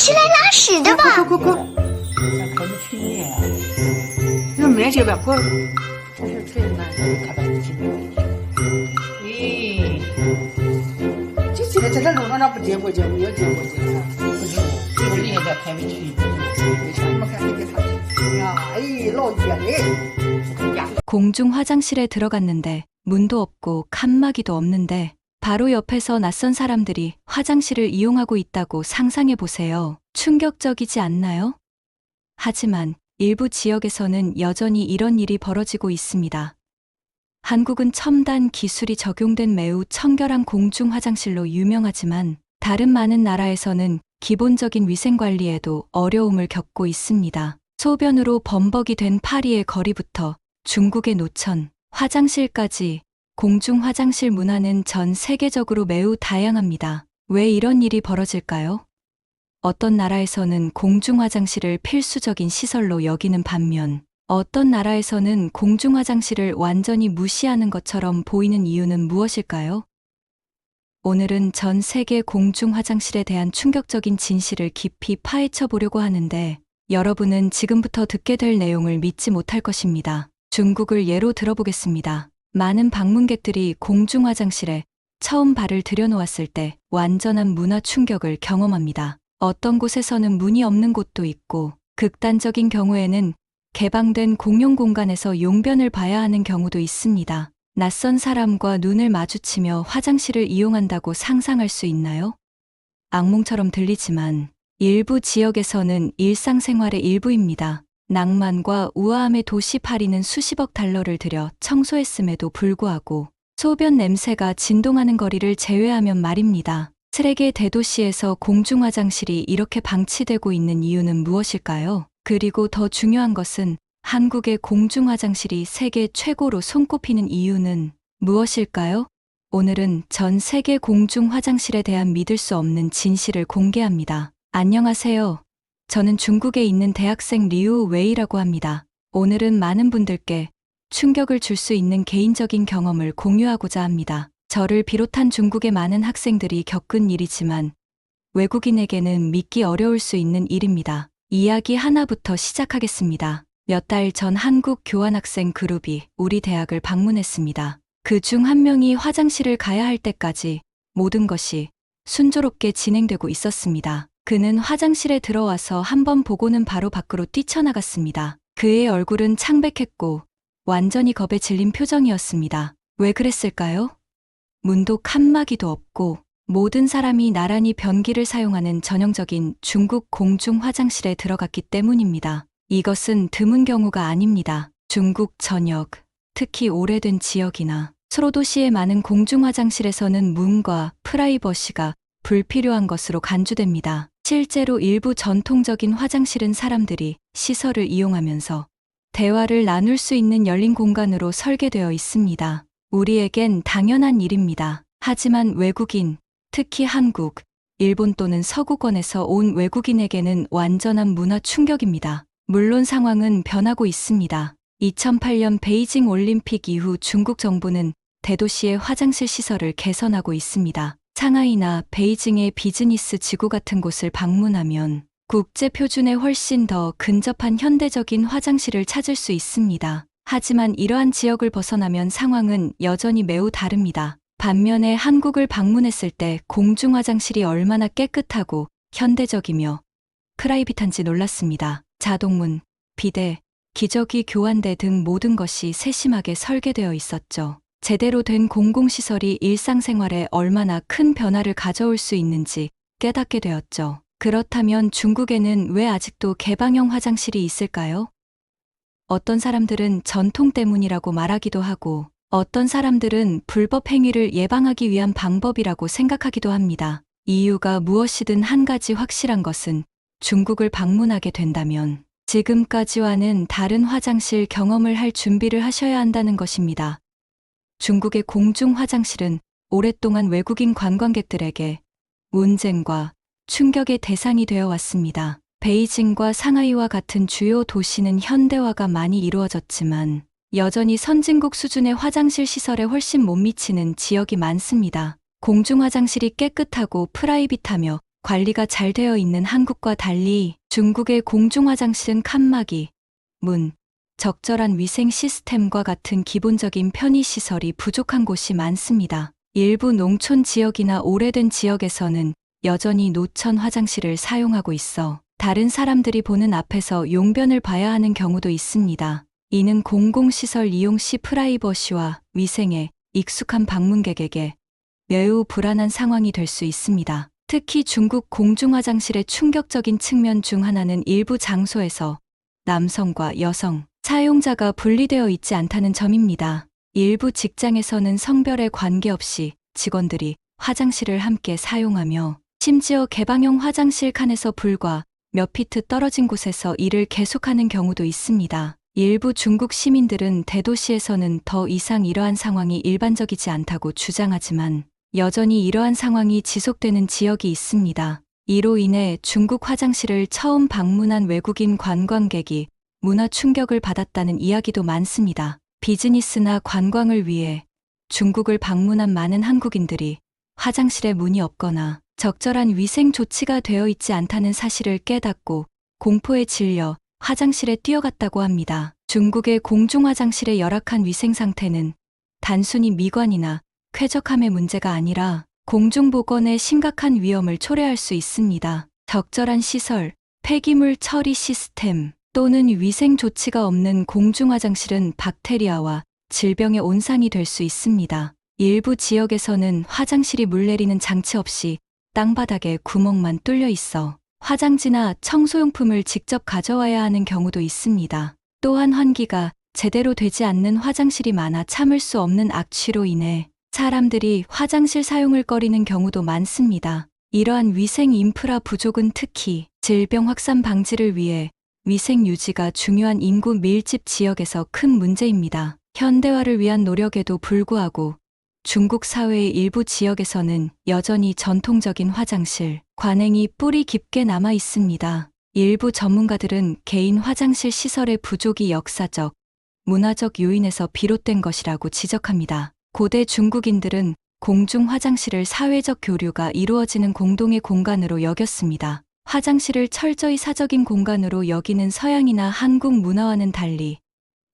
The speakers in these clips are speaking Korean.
是来拉屎的吧？快！咱可不去呢。那没这边快，这是最难看到几个。咦，这在这路上不结过节，没有结过节啊？不是，这个人在排位区，为啥没看谁给他去？呀，哎，老远嘞。 공중 화장실에 들어갔는데 문도 없고 칸막이도 없는데 바로 옆에서 낯선 사람들이 화장실을 이용하고 있다고 상상해 보세요. 충격적이지 않나요? 하지만 일부 지역에서는 여전히 이런 일이 벌어지고 있습니다. 한국은 첨단 기술이 적용된 매우 청결한 공중 화장실로 유명하지만 다른 많은 나라에서는 기본적인 위생 관리에도 어려움을 겪고 있습니다. 소변으로 범벅이 된 파리의 거리부터 중국의 노천, 화장실까지 공중 화장실 문화는 전 세계적으로 매우 다양합니다. 왜 이런 일이 벌어질까요? 어떤 나라에서는 공중 화장실을 필수적인 시설로 여기는 반면 어떤 나라에서는 공중 화장실을 완전히 무시하는 것처럼 보이는 이유는 무엇일까요? 오늘은 전 세계 공중 화장실에 대한 충격적인 진실을 깊이 파헤쳐 보려고 하는데 여러분은 지금부터 듣게 될 내용을 믿지 못할 것입니다. 중국을 예로 들어보겠습니다. 많은 방문객들이 공중 화장실에 처음 발을 들여놓았을 때 완전한 문화 충격을 경험합니다. 어떤 곳에서는 문이 없는 곳도 있고 극단적인 경우에는 개방된 공용 공간에서 용변을 봐야 하는 경우도 있습니다. 낯선 사람과 눈을 마주치며 화장실을 이용한다고 상상할 수 있나요? 악몽처럼 들리지만 일부 지역에서는 일상생활의 일부입니다. 낭만과 우아함의 도시 파리는 수십억 달러를 들여 청소했음에도 불구하고 소변 냄새가 진동하는 거리를 제외하면 말입니다. 쓰레기의 대도시에서 공중 화장실이 이렇게 방치되고 있는 이유는 무엇일까요? 그리고 더 중요한 것은 한국의 공중 화장실이 세계 최고로 손꼽히는 이유는 무엇일까요? 오늘은 전 세계 공중 화장실에 대한 믿을 수 없는 진실을 공개합니다. 안녕하세요. 저는 중국에 있는 대학생 리우 웨이라고 합니다. 오늘은 많은 분들께 충격을 줄 수 있는 개인적인 경험을 공유하고자 합니다. 저를 비롯한 중국의 많은 학생들이 겪은 일이지만 외국인에게는 믿기 어려울 수 있는 일입니다. 이야기 하나부터 시작하겠습니다. 몇 달 전 한국 교환학생 그룹이 우리 대학을 방문했습니다. 그 중 한 명이 화장실을 가야 할 때까지 모든 것이 순조롭게 진행되고 있었습니다. 그는 화장실에 들어와서 한 번 보고는 바로 밖으로 뛰쳐나갔습니다. 그의 얼굴은 창백했고 완전히 겁에 질린 표정이었습니다. 왜 그랬을까요? 문도 칸막이도 없고 모든 사람이 나란히 변기를 사용하는 전형적인 중국 공중 화장실에 들어갔기 때문입니다. 이것은 드문 경우가 아닙니다. 중국 전역, 특히 오래된 지역이나 소도시의 많은 공중 화장실에서는 문과 프라이버시가 불필요한 것으로 간주됩니다. 실제로 일부 전통적인 화장실은 사람들이 시설을 이용하면서 대화를 나눌 수 있는 열린 공간으로 설계되어 있습니다. 우리에겐 당연한 일입니다. 하지만 외국인, 특히 한국, 일본 또는 서구권에서 온 외국인에게는 완전한 문화 충격입니다. 물론 상황은 변하고 있습니다. 2008년 베이징 올림픽 이후 중국 정부는 대도시의 화장실 시설을 개선하고 있습니다. 상하이나 베이징의 비즈니스 지구 같은 곳을 방문하면 국제 표준에 훨씬 더 근접한 현대적인 화장실을 찾을 수 있습니다. 하지만 이러한 지역을 벗어나면 상황은 여전히 매우 다릅니다. 반면에 한국을 방문했을 때 공중 화장실이 얼마나 깨끗하고 현대적이며 프라이빗한지 놀랐습니다. 자동문, 비데, 기저귀 교환대 등 모든 것이 세심하게 설계되어 있었죠. 제대로 된 공공시설이 일상생활에 얼마나 큰 변화를 가져올 수 있는지 깨닫게 되었죠. 그렇다면 중국에는 왜 아직도 개방형 화장실이 있을까요? 어떤 사람들은 전통 때문이라고 말하기도 하고 어떤 사람들은 불법 행위를 예방하기 위한 방법이라고 생각하기도 합니다. 이유가 무엇이든 한 가지 확실한 것은 중국을 방문하게 된다면 지금까지와는 다른 화장실 경험을 할 준비를 하셔야 한다는 것입니다. 중국의 공중 화장실은 오랫동안 외국인 관광객들에게 문쟁과 충격의 대상이 되어 왔습니다. 베이징과 상하이와 같은 주요 도시는 현대화가 많이 이루어졌지만 여전히 선진국 수준의 화장실 시설에 훨씬 못 미치는 지역이 많습니다. 공중 화장실이 깨끗하고 프라이빗하며 관리가 잘 되어 있는 한국과 달리 중국의 공중화장실은 칸막이, 문, 적절한 위생 시스템과 같은 기본적인 편의시설이 부족한 곳이 많습니다. 일부 농촌 지역이나 오래된 지역에서는 여전히 노천 화장실을 사용하고 있어 다른 사람들이 보는 앞에서 용변을 봐야 하는 경우도 있습니다. 이는 공공시설 이용 시 프라이버시와 위생에 익숙한 방문객에게 매우 불안한 상황이 될 수 있습니다. 특히 중국 공중화장실의 충격적인 측면 중 하나는 일부 장소에서 남성과 여성, 사용자가 분리되어 있지 않다는 점입니다. 일부 직장에서는 성별에 관계없이 직원들이 화장실을 함께 사용하며 심지어 개방형 화장실 칸에서 불과 몇 피트 떨어진 곳에서 일을 계속하는 경우도 있습니다. 일부 중국 시민들은 대도시에서는 더 이상 이러한 상황이 일반적이지 않다고 주장하지만 여전히 이러한 상황이 지속되는 지역이 있습니다. 이로 인해 중국 화장실을 처음 방문한 외국인 관광객이 문화 충격을 받았다는 이야기도 많습니다. 비즈니스나 관광을 위해 중국을 방문한 많은 한국인들이 화장실에 문이 없거나 적절한 위생 조치가 되어 있지 않다는 사실을 깨닫고 공포에 질려 화장실에 뛰어갔다고 합니다. 중국의 공중화장실의 열악한 위생 상태는 단순히 미관이나 쾌적함의 문제가 아니라 공중보건에 심각한 위험을 초래할 수 있습니다. 적절한 시설, 폐기물 처리 시스템 또는 위생 조치가 없는 공중화장실은 박테리아와 질병의 온상이 될 수 있습니다. 일부 지역에서는 화장실이 물 내리는 장치 없이 땅바닥에 구멍만 뚫려 있어 화장지나 청소용품을 직접 가져와야 하는 경우도 있습니다. 또한 환기가 제대로 되지 않는 화장실이 많아 참을 수 없는 악취로 인해 사람들이 화장실 사용을 꺼리는 경우도 많습니다. 이러한 위생 인프라 부족은 특히 질병 확산 방지를 위해 위생 유지가 중요한 인구 밀집 지역에서 큰 문제입니다. 현대화를 위한 노력에도 불구하고 중국 사회의 일부 지역에서는 여전히 전통적인 화장실, 관행이 뿌리 깊게 남아 있습니다. 일부 전문가들은 개인 화장실 시설의 부족이 역사적, 문화적 요인에서 비롯된 것이라고 지적합니다. 고대 중국인들은 공중 화장실을 사회적 교류가 이루어지는 공동의 공간으로 여겼습니다. 화장실을 철저히 사적인 공간으로 여기는 서양이나 한국 문화와는 달리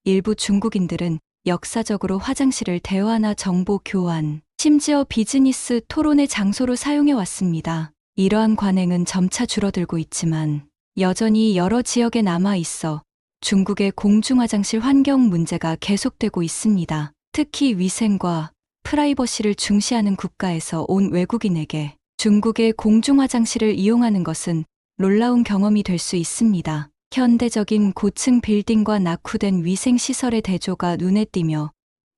일부 중국인들은 역사적으로 화장실을 대화나 정보 교환, 심지어 비즈니스 토론의 장소로 사용해 왔습니다. 이러한 관행은 점차 줄어들고 있지만 여전히 여러 지역에 남아 있어 중국의 공중화장실 환경 문제가 계속되고 있습니다. 특히 위생과 프라이버시를 중시하는 국가에서 온 외국인에게 중국의 공중화장실을 이용하는 것은 놀라운 경험이 될 수 있습니다. 현대적인 고층 빌딩과 낙후된 위생시설의 대조가 눈에 띄며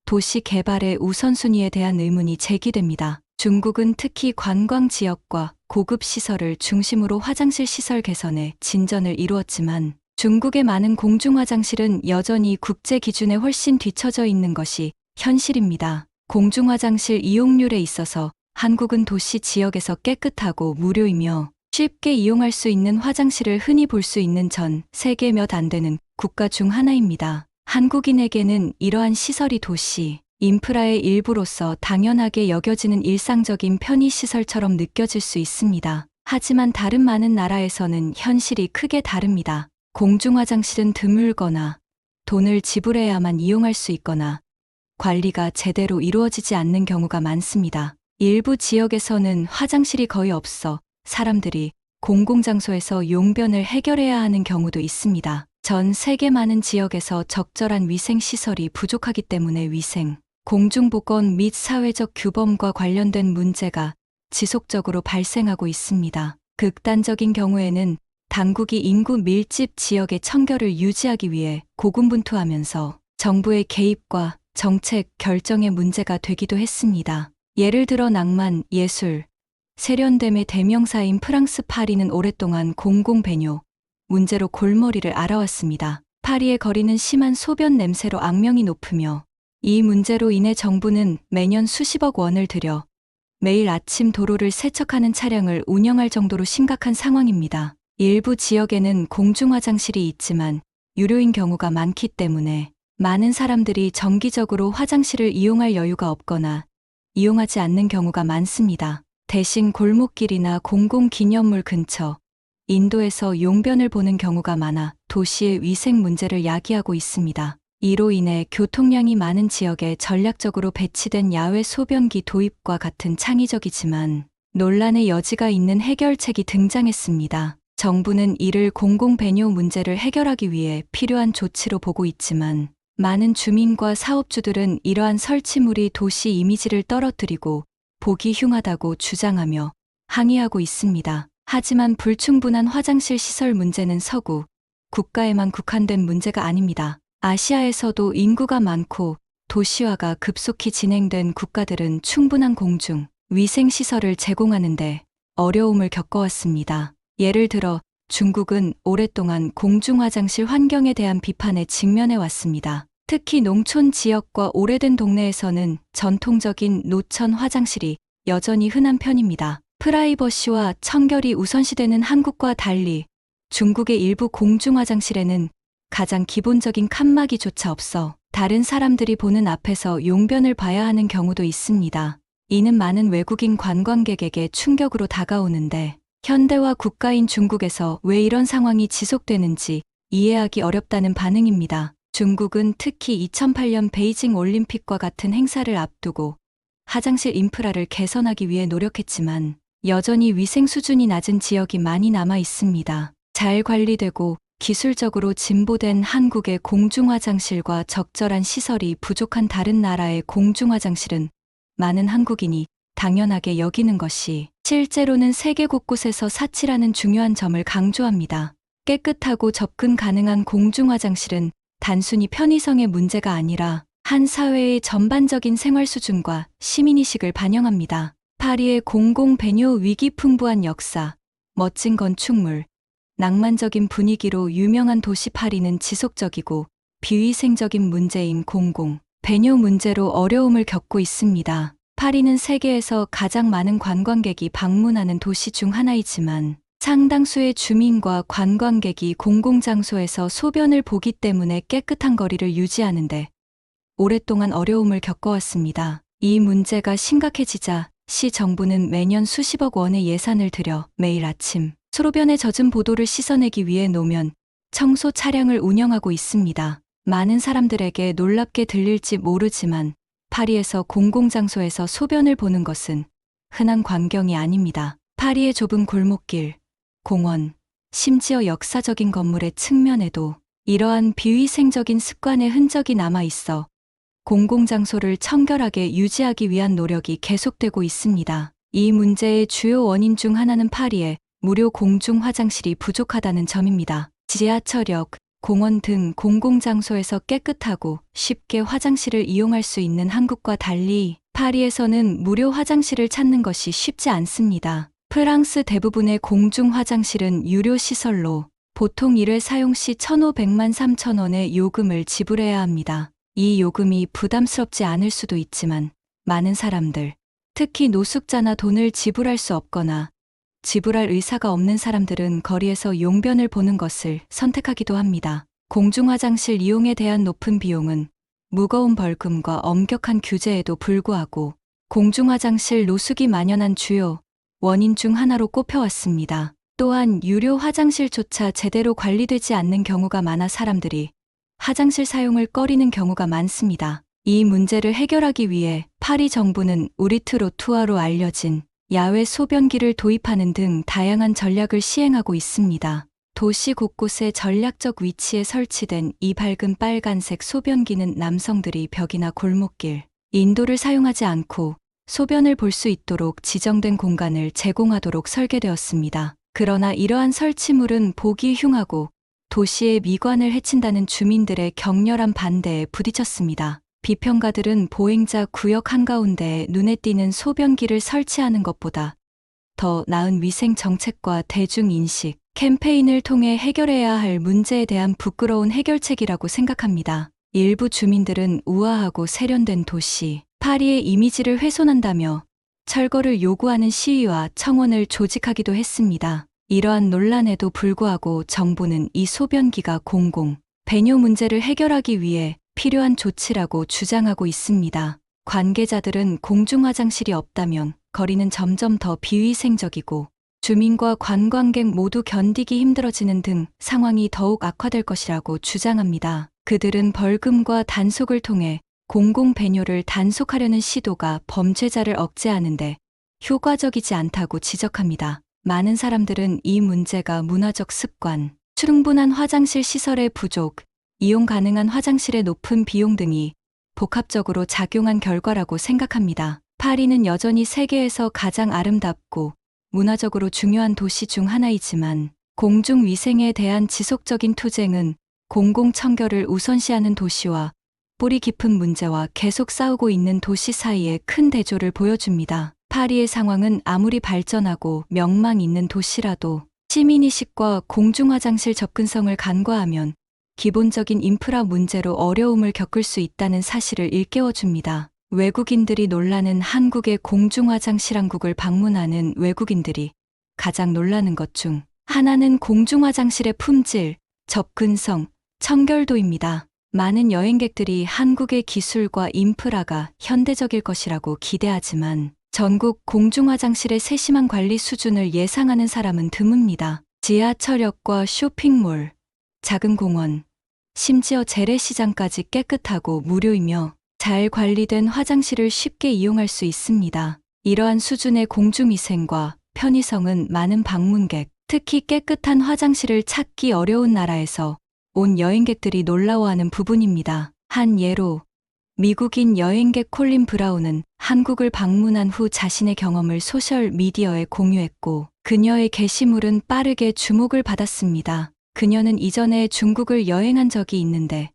도시 개발의 우선순위에 대한 의문이 제기됩니다. 중국은 특히 관광 지역과 고급 시설을 중심으로 화장실 시설 개선에 진전을 이루었지만 중국의 많은 공중화장실은 여전히 국제 기준에 훨씬 뒤처져 있는 것이 현실입니다. 공중화장실 이용률에 있어서 한국은 도시 지역에서 깨끗하고 무료이며 쉽게 이용할 수 있는 화장실을 흔히 볼 수 있는 전 세계 몇 안 되는 국가 중 하나입니다. 한국인에게는 이러한 시설이 도시, 인프라의 일부로서 당연하게 여겨지는 일상적인 편의시설처럼 느껴질 수 있습니다. 하지만 다른 많은 나라에서는 현실이 크게 다릅니다. 공중화장실은 드물거나 돈을 지불해야만 이용할 수 있거나 관리가 제대로 이루어지지 않는 경우가 많습니다. 일부 지역에서는 화장실이 거의 없어 사람들이 공공장소에서 용변을 해결해야 하는 경우도 있습니다. 전 세계 많은 지역에서 적절한 위생시설이 부족하기 때문에 위생, 공중보건 및 사회적 규범과 관련된 문제가 지속적으로 발생하고 있습니다. 극단적인 경우에는 당국이 인구 밀집 지역의 청결을 유지하기 위해 고군분투하면서 정부의 개입과 정책 결정의 문제가 되기도 했습니다. 예를 들어 낭만, 예술, 세련됨의 대명사인 프랑스 파리는 오랫동안 공공배뇨 문제로 골머리를 앓아왔습니다. 파리의 거리는 심한 소변 냄새로 악명이 높으며 이 문제로 인해 정부는 매년 수십억 원을 들여 매일 아침 도로를 세척하는 차량을 운영할 정도로 심각한 상황입니다. 일부 지역에는 공중화장실이 있지만 유료인 경우가 많기 때문에 많은 사람들이 정기적으로 화장실을 이용할 여유가 없거나 이용하지 않는 경우가 많습니다. 대신 골목길이나 공공기념물 근처, 인도에서 용변을 보는 경우가 많아 도시의 위생 문제를 야기하고 있습니다. 이로 인해 교통량이 많은 지역에 전략적으로 배치된 야외 소변기 도입과 같은 창의적이지만 논란의 여지가 있는 해결책이 등장했습니다. 정부는 이를 공공배뇨 문제를 해결하기 위해 필요한 조치로 보고 있지만 많은 주민과 사업주들은 이러한 설치물이 도시 이미지를 떨어뜨리고 보기 흉하다고 주장하며 항의하고 있습니다. 하지만 불충분한 화장실 시설 문제는 서구, 국가에만 국한된 문제가 아닙니다. 아시아에서도 인구가 많고 도시화가 급속히 진행된 국가들은 충분한 공중, 위생시설을 제공하는데 어려움을 겪어왔습니다. 예를 들어 중국은 오랫동안 공중화장실 환경에 대한 비판에 직면해 왔습니다. 특히 농촌 지역과 오래된 동네에서는 전통적인 노천 화장실이 여전히 흔한 편입니다. 프라이버시와 청결이 우선시되는 한국과 달리 중국의 일부 공중화장실에는 가장 기본적인 칸막이조차 없어 다른 사람들이 보는 앞에서 용변을 봐야 하는 경우도 있습니다. 이는 많은 외국인 관광객에게 충격으로 다가오는데 현대화 국가인 중국에서 왜 이런 상황이 지속되는지 이해하기 어렵다는 반응입니다. 중국은 특히 2008년 베이징 올림픽과 같은 행사를 앞두고 화장실 인프라를 개선하기 위해 노력했지만 여전히 위생 수준이 낮은 지역이 많이 남아 있습니다. 잘 관리되고 기술적으로 진보된 한국의 공중화장실과 적절한 시설이 부족한 다른 나라의 공중화장실은 많은 한국인이 당연하게 여기는 것이 실제로는 세계 곳곳에서 사치라는 중요한 점을 강조합니다. 깨끗하고 접근 가능한 공중화장실은 단순히 편의성의 문제가 아니라 한 사회의 전반적인 생활 수준과 시민의식을 반영합니다. 파리의 공공배뇨 위기풍부한 역사, 멋진 건축물, 낭만적인 분위기로 유명한 도시 파리는 지속적이고 비위생적인 문제인 배뇨 문제로 어려움을 겪고 있습니다. 파리는 세계에서 가장 많은 관광객이 방문하는 도시 중 하나이지만 상당수의 주민과 관광객이 공공장소에서 소변을 보기 때문에 깨끗한 거리를 유지하는데 오랫동안 어려움을 겪어왔습니다. 이 문제가 심각해지자 시 정부는 매년 수십억 원의 예산을 들여 매일 아침 소변에 젖은 보도를 씻어내기 위해 노면 청소 차량을 운영하고 있습니다. 많은 사람들에게 놀랍게 들릴지 모르지만 파리에서 공공장소에서 소변을 보는 것은 흔한 광경이 아닙니다. 파리의 좁은 골목길, 공원, 심지어 역사적인 건물의 측면에도 이러한 비위생적인 습관의 흔적이 남아 있어 공공장소를 청결하게 유지하기 위한 노력이 계속되고 있습니다. 이 문제의 주요 원인 중 하나는 파리의 무료 공중 화장실이 부족하다는 점입니다. 지하철역, 공원 등 공공장소에서 깨끗하고 쉽게 화장실을 이용할 수 있는 한국과 달리 파리에서는 무료 화장실을 찾는 것이 쉽지 않습니다. 프랑스 대부분의 공중 화장실은 유료 시설로 보통 1회 사용 시 1,500만 3,000원의 요금을 지불해야 합니다. 이 요금이 부담스럽지 않을 수도 있지만 많은 사람들, 특히 노숙자나 돈을 지불할 수 없거나 지불할 의사가 없는 사람들은 거리에서 용변을 보는 것을 선택하기도 합니다. 공중화장실 이용에 대한 높은 비용은 무거운 벌금과 엄격한 규제에도 불구하고 공중화장실 노숙이 만연한 주요 원인 중 하나로 꼽혀왔습니다. 또한 유료 화장실조차 제대로 관리되지 않는 경우가 많아 사람들이 화장실 사용을 꺼리는 경우가 많습니다. 이 문제를 해결하기 위해 파리 정부는 우리트로투아로 알려진 야외 소변기를 도입하는 등 다양한 전략을 시행하고 있습니다. 도시 곳곳에 전략적 위치에 설치된 이 밝은 빨간색 소변기는 남성들이 벽이나 골목길, 인도를 사용하지 않고 소변을 볼 수 있도록 지정된 공간을 제공하도록 설계되었습니다. 그러나 이러한 설치물은 보기 흉하고 도시의 미관을 해친다는 주민들의 격렬한 반대에 부딪혔습니다. 비평가들은 보행자 구역 한가운데에 눈에 띄는 소변기를 설치하는 것보다 더 나은 위생 정책과 대중인식 캠페인을 통해 해결해야 할 문제에 대한 부끄러운 해결책이라고 생각합니다. 일부 주민들은 우아하고 세련된 도시, 파리의 이미지를 훼손한다며 철거를 요구하는 시위와 청원을 조직하기도 했습니다. 이러한 논란에도 불구하고 정부는 이 소변기가 배뇨 문제를 해결하기 위해 필요한 조치라고 주장하고 있습니다. 관계자들은 공중화장실이 없다면 거리는 점점 더 비위생적이고 주민과 관광객 모두 견디기 힘들어지는 등 상황이 더욱 악화될 것이라고 주장합니다. 그들은 벌금과 단속을 통해 공공 배뇨를 단속하려는 시도가 범죄자를 억제하는데 효과적이지 않다고 지적합니다. 많은 사람들은 이 문제가 문화적 습관, 충분한 화장실 시설의 부족, 이용 가능한 화장실의 높은 비용 등이 복합적으로 작용한 결과라고 생각합니다. 파리는 여전히 세계에서 가장 아름답고 문화적으로 중요한 도시 중 하나이지만 공중위생에 대한 지속적인 투쟁은 공공청결을 우선시하는 도시와 뿌리 깊은 문제와 계속 싸우고 있는 도시 사이에 큰 대조를 보여줍니다. 파리의 상황은 아무리 발전하고 명망 있는 도시라도 시민의식과 공중화장실 접근성을 간과하면 기본적인 인프라 문제로 어려움을 겪을 수 있다는 사실을 일깨워줍니다. 외국인들이 놀라는 한국의 공중화장실 한국을 방문하는 외국인들이 가장 놀라는 것 중 하나는 공중화장실의 품질, 접근성, 청결도입니다. 많은 여행객들이 한국의 기술과 인프라가 현대적일 것이라고 기대하지만 전국 공중화장실의 세심한 관리 수준을 예상하는 사람은 드뭅니다. 지하철역과 쇼핑몰, 작은 공원, 심지어 재래시장까지 깨끗하고 무료이며 잘 관리된 화장실을 쉽게 이용할 수 있습니다. 이러한 수준의 공중위생과 편의성은 많은 방문객, 특히 깨끗한 화장실을 찾기 어려운 나라에서 온 여행객들이 놀라워하는 부분입니다. 한 예로 미국인 여행객 콜린 브라운은 한국을 방문한 후 자신의 경험을 소셜미디어에 공유했고 그녀의 게시물은 빠르게 주목을 받았습니다. 그녀는 이전에 중국을 여행한 적이 있는데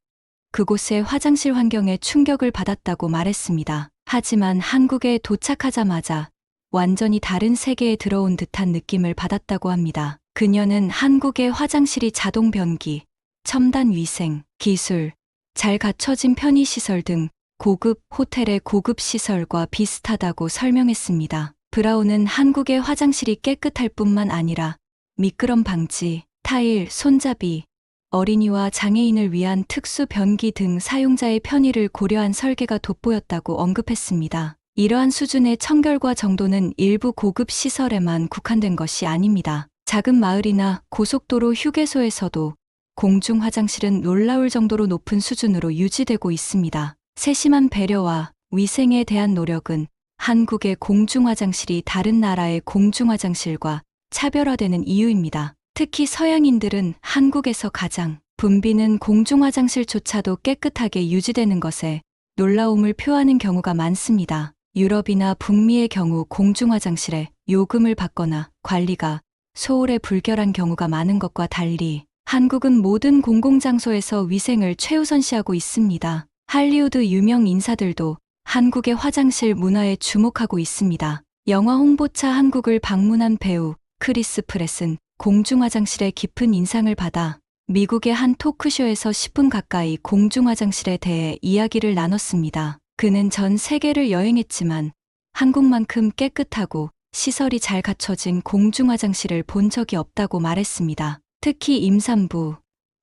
그곳의 화장실 환경에 충격을 받았다고 말했습니다. 하지만 한국에 도착하자마자 완전히 다른 세계에 들어온 듯한 느낌을 받았다고 합니다. 그녀는 한국의 화장실이 자동 변기, 첨단 위생, 기술, 잘 갖춰진 편의시설 등 고급 호텔의 고급 시설과 비슷하다고 설명했습니다. 브라운은 한국의 화장실이 깨끗할 뿐만 아니라 미끄럼 방지, 타일, 손잡이, 어린이와 장애인을 위한 특수 변기 등 사용자의 편의를 고려한 설계가 돋보였다고 언급했습니다. 이러한 수준의 청결과 정도는 일부 고급 시설에만 국한된 것이 아닙니다. 작은 마을이나 고속도로 휴게소에서도 공중 화장실은 놀라울 정도로 높은 수준으로 유지되고 있습니다. 세심한 배려와 위생에 대한 노력은 한국의 공중 화장실이 다른 나라의 공중 화장실과 차별화되는 이유입니다. 특히 서양인들은 한국에서 가장 붐비는 공중 화장실조차도 깨끗하게 유지되는 것에 놀라움을 표하는 경우가 많습니다. 유럽이나 북미의 경우 공중 화장실에 요금을 받거나 관리가 소홀해 불결한 경우가 많은 것과 달리 한국은 모든 공공장소에서 위생을 최우선시하고 있습니다. 할리우드 유명 인사들도 한국의 화장실 문화에 주목하고 있습니다. 영화 홍보차 한국을 방문한 배우 크리스 프렛은 공중화장실의 깊은 인상을 받아 미국의 한 토크쇼에서 10분 가까이 공중화장실에 대해 이야기를 나눴습니다. 그는 전 세계를 여행했지만 한국만큼 깨끗하고 시설이 잘 갖춰진 공중화장실을 본 적이 없다고 말했습니다. 특히 임산부,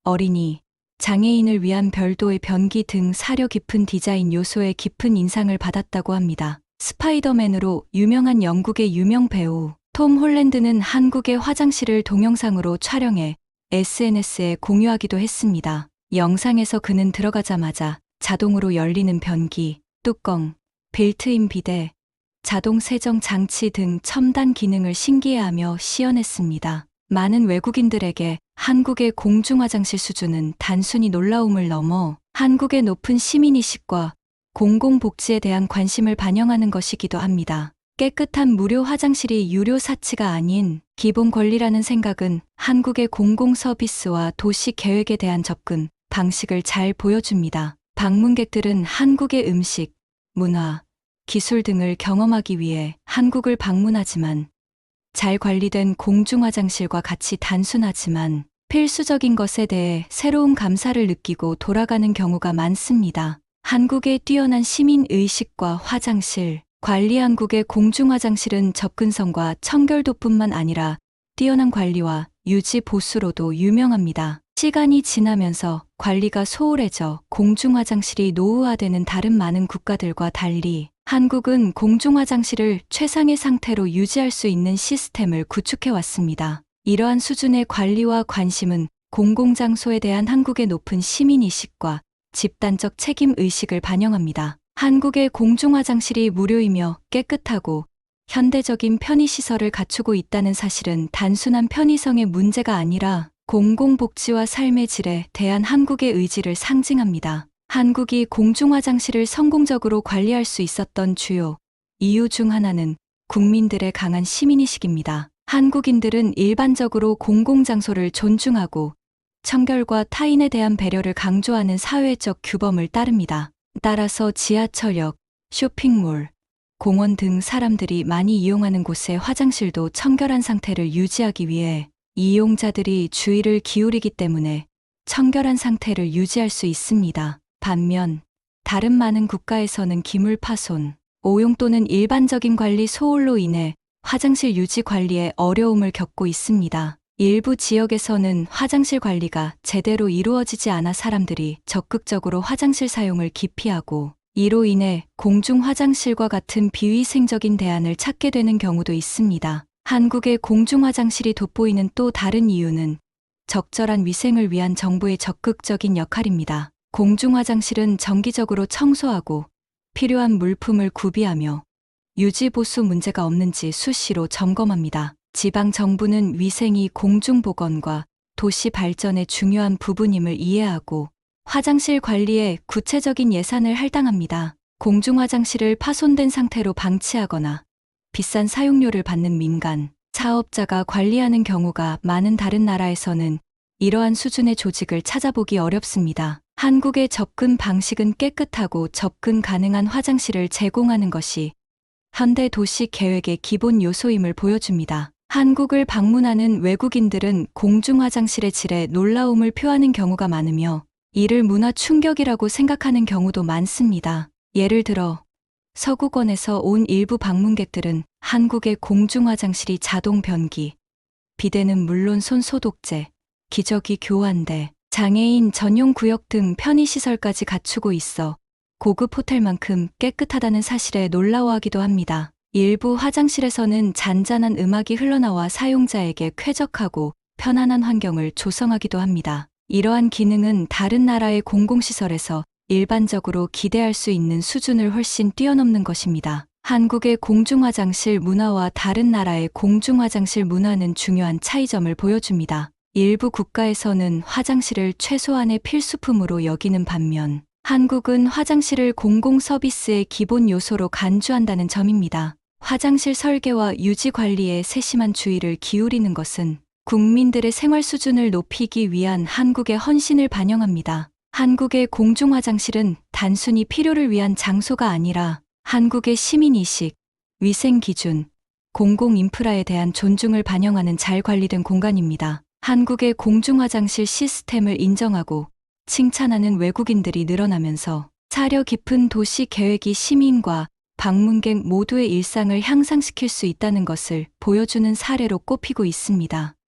어린이, 장애인을 위한 별도의 변기 등 사려 깊은 디자인 요소에 깊은 인상을 받았다고 합니다. 스파이더맨으로 유명한 영국의 유명 배우 톰 홀랜드는 한국의 화장실을 동영상으로 촬영해 SNS에 공유하기도 했습니다. 영상에서 그는 들어가자마자 자동으로 열리는 변기, 뚜껑, 빌트인 비데, 자동 세정 장치 등 첨단 기능을 신기해하며 시연했습니다. 많은 외국인들에게 한국의 공중화장실 수준은 단순히 놀라움을 넘어 한국의 높은 시민의식과 공공복지에 대한 관심을 반영하는 것이기도 합니다. 깨끗한 무료 화장실이 유료 사치가 아닌 기본 권리라는 생각은 한국의 공공서비스와 도시 계획에 대한 접근 방식을 잘 보여줍니다. 방문객들은 한국의 음식, 문화, 기술 등을 경험하기 위해 한국을 방문하지만 잘 관리된 공중화장실과 같이 단순하지만 필수적인 것에 대해 새로운 감사를 느끼고 돌아가는 경우가 많습니다. 한국의 뛰어난 시민의식과 화장실, 관리 한국의 공중화장실은 접근성과 청결도뿐만 아니라 뛰어난 관리와 유지 보수로도 유명합니다. 시간이 지나면서 관리가 소홀해져 공중화장실이 노후화되는 다른 많은 국가들과 달리 한국은 공중화장실을 최상의 상태로 유지할 수 있는 시스템을 구축해 왔습니다. 이러한 수준의 관리와 관심은 공공장소에 대한 한국의 높은 시민의식과 집단적 책임의식을 반영합니다. 한국의 공중화장실이 무료이며 깨끗하고 현대적인 편의시설을 갖추고 있다는 사실은 단순한 편의성의 문제가 아니라 공공복지와 삶의 질에 대한 한국의 의지를 상징합니다. 한국이 공중화장실을 성공적으로 관리할 수 있었던 주요 이유 중 하나는 국민들의 강한 시민의식입니다. 한국인들은 일반적으로 공공장소를 존중하고 청결과 타인에 대한 배려를 강조하는 사회적 규범을 따릅니다. 따라서 지하철역, 쇼핑몰, 공원 등 사람들이 많이 이용하는 곳의 화장실도 청결한 상태를 유지하기 위해 이용자들이 주의를 기울이기 때문에 청결한 상태를 유지할 수 있습니다. 반면 다른 많은 국가에서는 기물 파손, 오용 또는 일반적인 관리 소홀로 인해 화장실 유지 관리에 어려움을 겪고 있습니다. 일부 지역에서는 화장실 관리가 제대로 이루어지지 않아 사람들이 적극적으로 화장실 사용을 기피하고 이로 인해 공중 화장실과 같은 비위생적인 대안을 찾게 되는 경우도 있습니다. 한국의 공중 화장실이 돋보이는 또 다른 이유는 적절한 위생을 위한 정부의 적극적인 역할입니다. 공중 화장실은 정기적으로 청소하고 필요한 물품을 구비하며 유지 보수 문제가 없는지 수시로 점검합니다. 지방 정부는 위생이 공중보건과 도시 발전의 중요한 부분임을 이해하고 화장실 관리에 구체적인 예산을 할당합니다. 공중 화장실을 파손된 상태로 방치하거나 비싼 사용료를 받는 민간 사업자가 관리하는 경우가 많은 다른 나라에서는 이러한 수준의 조직을 찾아보기 어렵습니다. 한국의 접근 방식은 깨끗하고 접근 가능한 화장실을 제공하는 것이 현대 도시 계획의 기본 요소임을 보여줍니다. 한국을 방문하는 외국인들은 공중 화장실의 질에 놀라움을 표하는 경우가 많으며 이를 문화 충격이라고 생각하는 경우도 많습니다. 예를 들어 서구권에서 온 일부 방문객들은 한국의 공중 화장실이 자동 변기, 비데는 물론 손 소독제, 기저귀 교환대, 장애인 전용 구역 등 편의시설까지 갖추고 있어 고급 호텔만큼 깨끗하다는 사실에 놀라워하기도 합니다. 일부 화장실에서는 잔잔한 음악이 흘러나와 사용자에게 쾌적하고 편안한 환경을 조성하기도 합니다. 이러한 기능은 다른 나라의 공공시설에서 일반적으로 기대할 수 있는 수준을 훨씬 뛰어넘는 것입니다. 한국의 공중화장실 문화와 다른 나라의 공중화장실 문화는 중요한 차이점을 보여줍니다. 일부 국가에서는 화장실을 최소한의 필수품으로 여기는 반면 한국은 화장실을 공공 서비스의 기본 요소로 간주한다는 점입니다. 화장실 설계와 유지 관리에 세심한 주의를 기울이는 것은 국민들의 생활 수준을 높이기 위한 한국의 헌신을 반영합니다. 한국의 공중 화장실은 단순히 필요를 위한 장소가 아니라 한국의 시민의식, 위생 기준, 공공 인프라에 대한 존중을 반영하는 잘 관리된 공간입니다. 한국의 공중 화장실 시스템을 인정하고 칭찬하는 외국인들이 늘어나면서 사려 깊은 도시 계획이 시민과 방문객 모두의 일상을 향상시킬 수 있다는 것을 보여주는 사례로 꼽히고 있습니다.